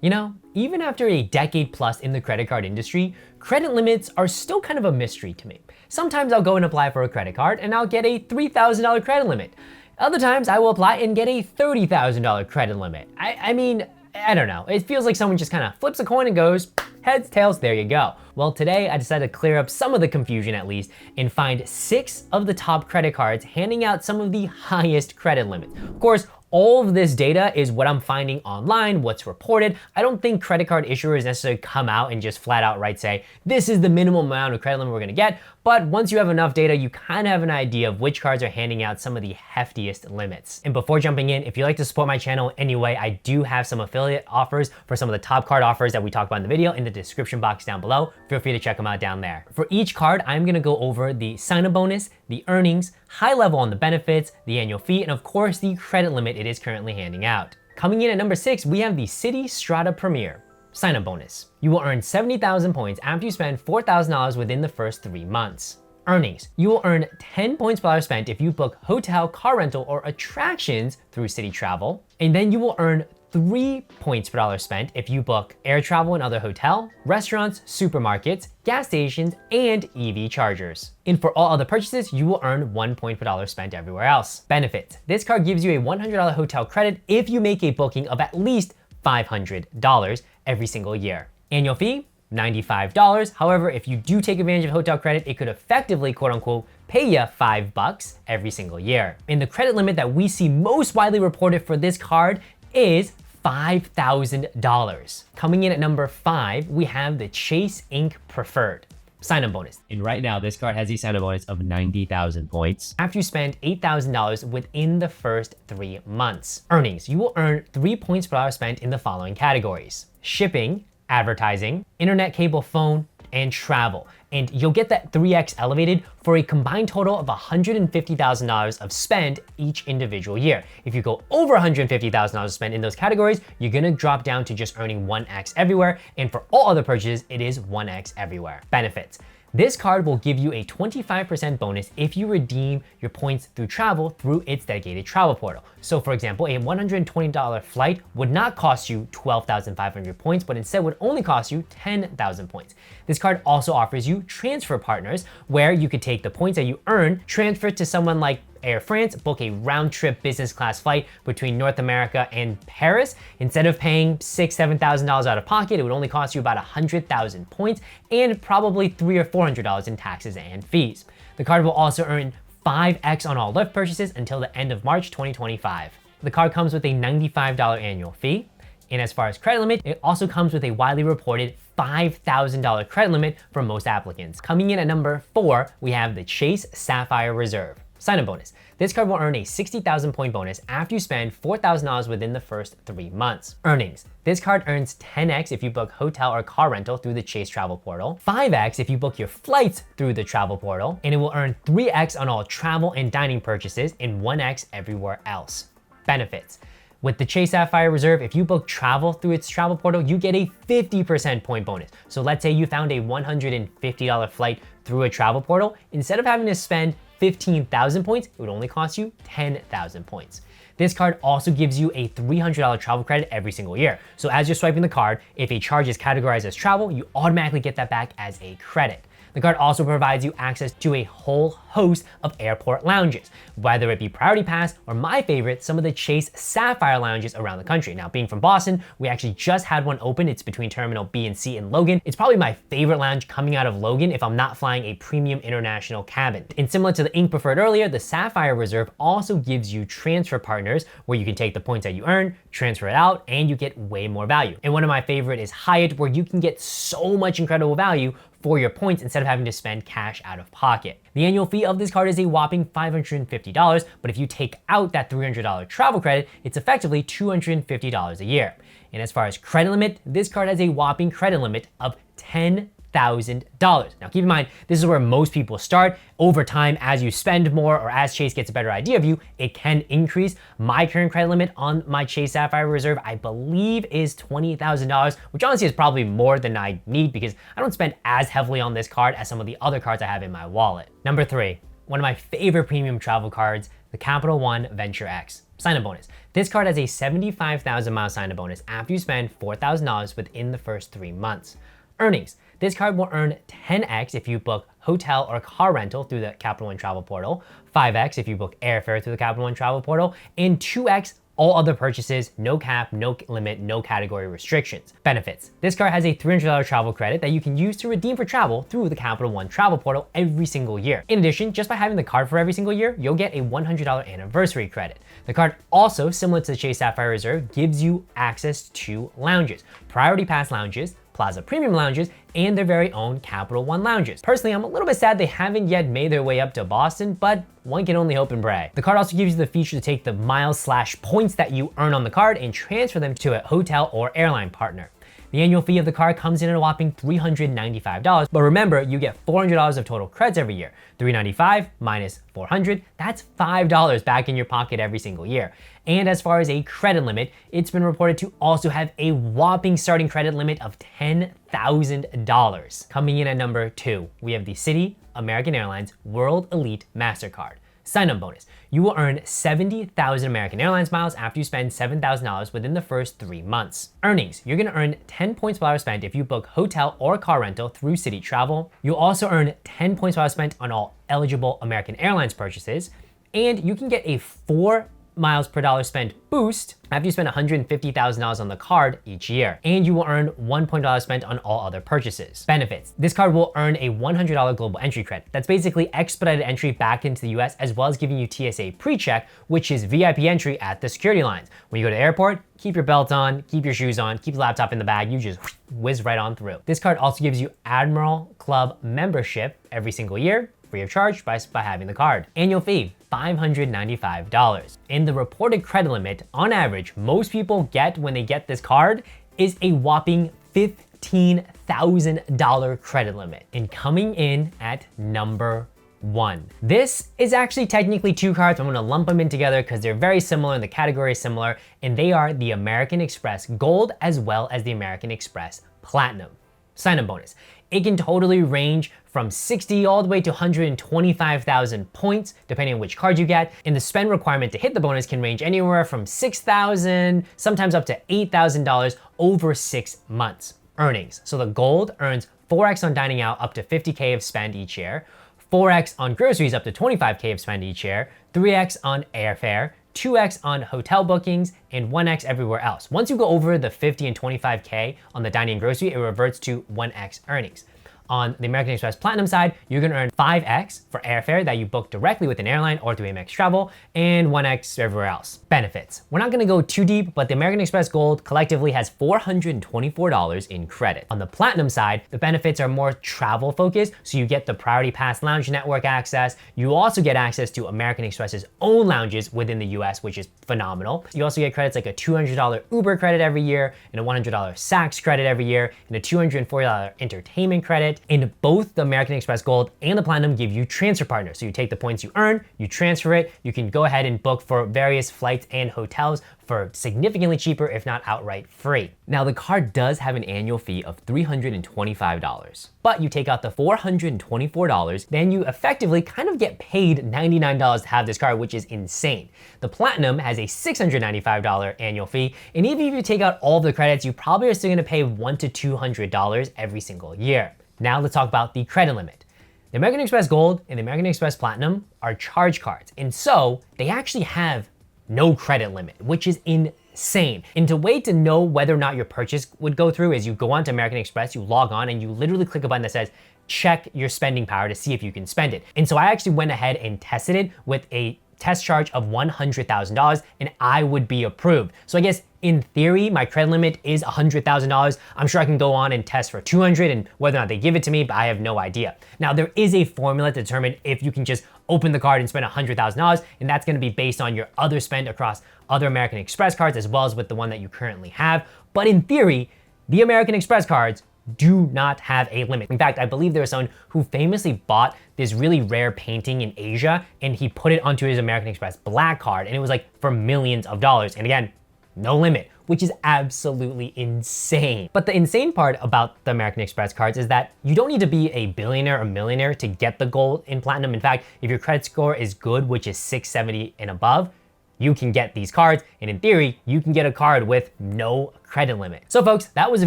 You know, even after a decade plus in the credit card industry, credit limits are still kind of a mystery to me. Sometimes I'll go and apply for a credit card and I'll get a $3,000 credit limit. Other times I will apply and get a $30,000 credit limit. I mean, I don't know. It feels like someone just kind of flips a coin and goes, heads, tails, there you go. Well, today I decided to clear up some of the confusion at least and find 6 of the top credit cards handing out some of the highest credit limits. Of course, all of this data is what I'm finding online, what's reported. I don't think credit card issuers necessarily come out and just flat out say, this is the minimum amount of credit limit we're gonna get. But once you have enough data, you kind of have an idea of which cards are handing out some of the heftiest limits. And before jumping in, if you'd like to support my channel anyway, I do have some affiliate offers for some of the top card offers that we talked about in the video in the description box down below. Feel free to check them out down there. For each card, I'm gonna go over the sign-up bonus, the earnings, high level on the benefits, the annual fee, and of course the credit limit it is currently handing out. Coming in at number 6, we have the Citi Strata Premier sign-up bonus. You will earn 70,000 points after you spend $4,000 within the first 3 months. Earnings. You will earn 10 points per dollar spent if you book hotel, car rental, or attractions through Citi Travel. And then you will earn 3 points per dollar spent if you book air travel and other hotel, restaurants, supermarkets, gas stations, and EV chargers. And for all other purchases, you will earn 1 point per dollar spent everywhere else. Benefits. This card gives you a $100 hotel credit if you make a booking of at least $500 every single year. Annual fee, $95. However, if you do take advantage of hotel credit, it could effectively, quote unquote, pay you $5 every single year. And the credit limit that we see most widely reported for this card is $5,000. Coming in at number 5, we have the Chase Ink Preferred sign-up bonus. And right now, this card has a sign-up bonus of 90,000 points after you spend $8,000 within the first 3 months. Earnings. You will earn 3 points per dollar spent in the following categories: shipping, advertising, internet, cable, phone, and travel. And you'll get that 3x elevated for a combined total of $150,000 of spend each individual year. If you go over $150,000 spent in those categories, you're gonna drop down to just earning 1x everywhere. And for all other purchases, it is 1x everywhere. Benefits. This card will give you a 25% bonus if you redeem your points through travel through its dedicated travel portal. So for example, a $120 flight would not cost you 12,500 points, but instead would only cost you 10,000 points. This card also offers you transfer partners where you could take the points that you earn, transfer to someone like Air France, book a round-trip business class flight between North America and Paris. Instead of paying $6,000, $7,000 out of pocket, it would only cost you about 100,000 points and probably $300 or $400 in taxes and fees. The card will also earn 5x on all Lyft purchases until the end of March 2025. The card comes with a $95 annual fee. And as far as credit limit, it also comes with a widely reported $5,000 credit limit for most applicants. Coming in at number 4, we have the Chase Sapphire Reserve sign-up bonus. This card will earn a 60,000 point bonus after you spend $4,000 within the first 3 months. Earnings. This card earns 10x if you book hotel or car rental through the Chase Travel Portal, 5x if you book your flights through the travel portal, and it will earn 3x on all travel and dining purchases and 1x everywhere else. Benefits. With the Chase Sapphire Reserve, if you book travel through its travel portal, you get a 50% point bonus. So let's say you found a $150 flight through a travel portal. Instead of having to spend 15,000 points, it would only cost you 10,000 points. This card also gives you a $300 travel credit every single year. So as you're swiping the card, if a charge is categorized as travel, you automatically get that back as a credit. The card also provides you access to a whole host of airport lounges, whether it be Priority Pass or my favorite, some of the Chase Sapphire lounges around the country. Now, being from Boston, we actually just had one open. It's between Terminal B and C in Logan. It's probably my favorite lounge coming out of Logan if I'm not flying a premium international cabin. And similar to the Ink Preferred earlier, the Sapphire Reserve also gives you transfer partners where you can take the points that you earn, transfer it out, and you get way more value. And one of my favorite is Hyatt, where you can get so much incredible value for your points instead of having to spend cash out of pocket. The annual fee of this card is a whopping $550, but if you take out that $300 travel credit, it's effectively $250 a year. And as far as credit limit, this card has a whopping credit limit of $10,000. Now keep in mind, this is where most people start. Over time, as you spend more or as Chase gets a better idea of you, it can increase. My current credit limit on my Chase Sapphire Reserve, I believe, is $20,000, which honestly is probably more than I need because I don't spend as heavily on this card as some of the other cards I have in my wallet. Number 3, one of my favorite premium travel cards, the Capital One Venture X sign-up bonus. This card has a 75,000 mile sign-up bonus after you spend $4,000 within the first 3 months. Earnings. This card will earn 10x if you book hotel or car rental through the Capital One Travel Portal, 5x if you book airfare through the Capital One Travel Portal, and 2x all other purchases, no cap, no limit, no category restrictions. Benefits. This card has a $300 travel credit that you can use to redeem for travel through the Capital One Travel Portal every single year. In addition, just by having the card for every single year, you'll get a $100 anniversary credit. The card also, similar to the Chase Sapphire Reserve, gives you access to lounges, Priority Pass lounges, Plaza Premium lounges, and their very own Capital One lounges. Personally, I'm a little bit sad they haven't yet made their way up to Boston, but one can only hope and pray. The card also gives you the feature to take the miles/points that you earn on the card and transfer them to a hotel or airline partner. The annual fee of the card comes in at a whopping $395, but remember, you get $400 of total credits every year. $395 minus $400, that's $5 back in your pocket every single year. And as far as a credit limit, it's been reported to also have a whopping starting credit limit of $10,000. Coming in at number 2, we have the Citi American Airlines World Elite MasterCard. Sign-up bonus. You will earn 70,000 American Airlines miles after you spend $7,000 within the first 3 months. Earnings. You're gonna earn 10 points per hour spent if you book hotel or car rental through Citi Travel. You'll also earn 10 points per hour spent on all eligible American Airlines purchases. And you can get a 4 miles per dollar spent boost after you spend $150,000 on the card each year. And you will earn 1 point dollar spent on all other purchases. Benefits. This card will earn a $100 global entry credit. That's basically expedited entry back into the US, as well as giving you TSA pre-check, which is VIP entry at the security lines. When you go to the airport, keep your belt on, keep your shoes on, keep the laptop in the bag, you just whiz right on through. This card also gives you Admiral Club membership every single year, free of charge by having the card. Annual fee, $595. And the reported credit limit, on average, most people get when they get this card is a whopping $15,000 credit limit. And coming in at number 1. This is actually technically 2 cards. I'm gonna lump them in together because they're very similar and the category is similar, and they are the American Express Gold as well as the American Express Platinum. Sign-up bonus. It can totally range from 60 all the way to 125,000 points, depending on which card you get. And the spend requirement to hit the bonus can range anywhere from $6,000, sometimes up to $8,000 over 6 months. Earnings. So the gold earns 4x on dining out, up to 50K of spend each year, 4x on groceries, up to 25K of spend each year, 3x on airfare, 2x on hotel bookings, and 1x everywhere else. Once you go over the 50 and 25K on the dining and grocery, it reverts to 1x earnings. On the American Express Platinum side, you're gonna earn 5x for airfare that you book directly with an airline or through Amex Travel, and 1x everywhere else. Benefits. We're not gonna go too deep, but the American Express Gold collectively has $424 in credit. On the Platinum side, the benefits are more travel focused, so you get the Priority Pass lounge network access. You also get access to American Express's own lounges within the US, which is phenomenal. You also get credits like a $200 Uber credit every year, and a $100 Saks credit every year, and a $240 entertainment credit. And both the American Express Gold and the Platinum give you transfer partners. So you take the points you earn, you transfer it, you can go ahead and book for various flights and hotels for significantly cheaper, if not outright free. Now the card does have an annual fee of $325, but you take out the $424, then you effectively kind of get paid $99 to have this card, which is insane. The Platinum has a $695 annual fee, and even if you take out all of the credits, you probably are still gonna pay $100 to $200 every single year. Now let's talk about the credit limit. The American Express Gold and the American Express Platinum are charge cards, and so they actually have no credit limit, which is insane. And the way to know whether or not your purchase would go through is you go onto American Express, you log on, and you literally click a button that says, check your spending power to see if you can spend it. And so I actually went ahead and tested it with a test charge of $100,000, and I would be approved. So I guess in theory, my credit limit is $100,000. I'm sure I can go on and test for 200 and whether or not they give it to me, but I have no idea. Now there is a formula to determine if you can just open the card and spend $100,000, and that's gonna be based on your other spend across other American Express cards as well as with the one that you currently have. But in theory, the American Express cards do not have a limit. In fact, I believe there was someone who famously bought this really rare painting in Asia and he put it onto his American Express Black card, and it was like for millions of dollars. And again, no limit, which is absolutely insane. But the insane part about the American Express cards is that you don't need to be a billionaire or millionaire to get the gold in platinum. In fact, if your credit score is good, which is 670 and above, you can get these cards, and in theory, you can get a card with no credit limit. So folks, that was the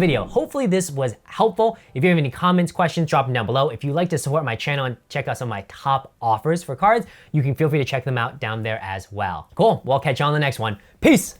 video. Hopefully this was helpful. If you have any comments, questions, drop them down below. If you'd like to support my channel and check out some of my top offers for cards, you can feel free to check them out down there as well. Cool, well, I'll catch you on the next one. Peace!